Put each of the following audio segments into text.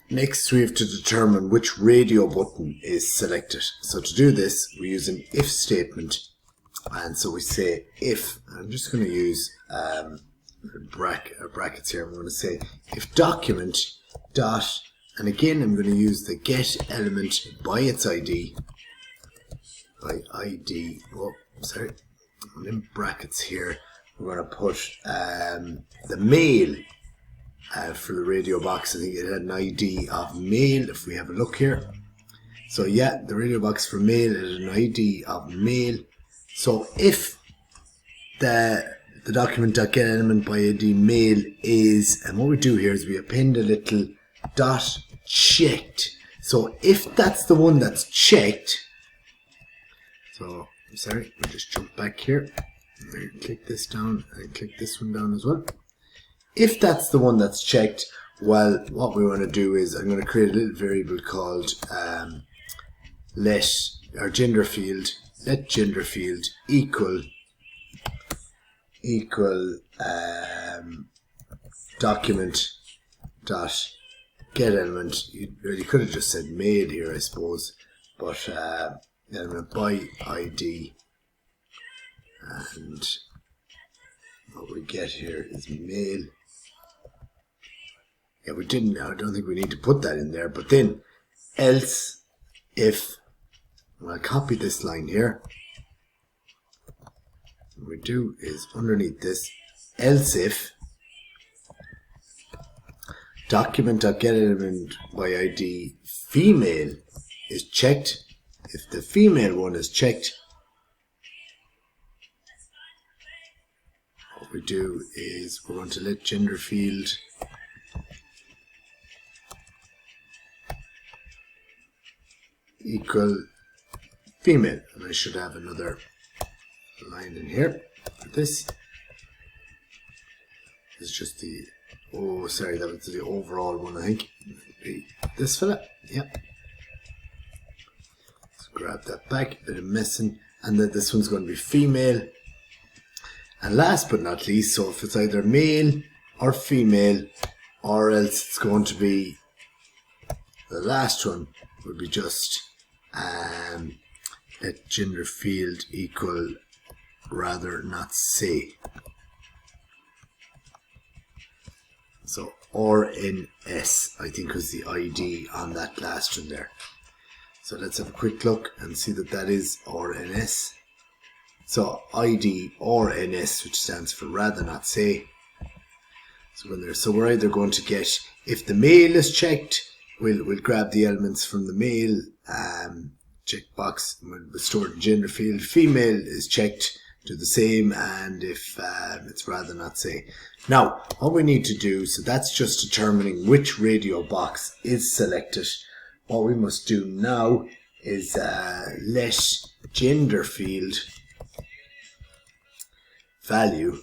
next we have to determine which radio button is selected. So to do this, we use an if statement. And so we say if, I'm just going to use brackets here. I'm going to say if document dot, and again I'm going to use the get element by its ID. Oh, sorry. I'm in brackets here. We're going to put the male for the radio box. I think it had an ID of male if we have a look here. So yeah, the radio box for male had an ID of male. So if the document.get element by ID male is, and what we do here is we append a little dot checked. So if that's the one that's checked, so I'm sorry, we'll just jump back here. Click this down and click this one down as well. If that's the one that's checked, well, what we want to do is I'm going to create a little variable called let gender field equal document dot get element. You could have just said male here, I suppose, but element by ID, and what we get here is male. Yeah, we didn't. I don't think we need to put that in there. But then, else if, I'll copy this line here. What we do is underneath this, else if document.get element by ID female is checked. If the female one is checked, what we do is we're going to let gender field equal female, and I should have another line in here for this. It's just the, oh sorry, that was the overall one, I think. This fella, yep. Let's grab that back, a bit of messing, and then this one's going to be female. And last but not least, so if it's either male or female, or else it's going to be, the last one would be just let gender field equal rather not say. So RNS, I think, was the ID on that last one there. So let's have a quick look and see that that is RNS. So ID RNS, which stands for rather not say. So when there's, so we're either going to get, if the male is checked, we'll grab the elements from the male checkbox, we'll store it in gender field. Female is checked, do the same, and if it's rather not say. Now, what we need to do, so that's just determining which radio box is selected. What we must do now is let gender field value.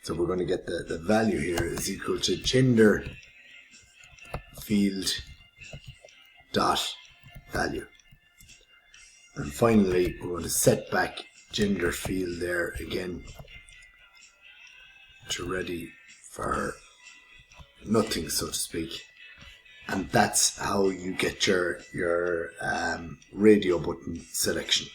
So we're going to get the value here is equal to gender field dot value. And finally, we're going to set back gender field there again to ready for nothing, so to speak. And that's how you get your radio button selection.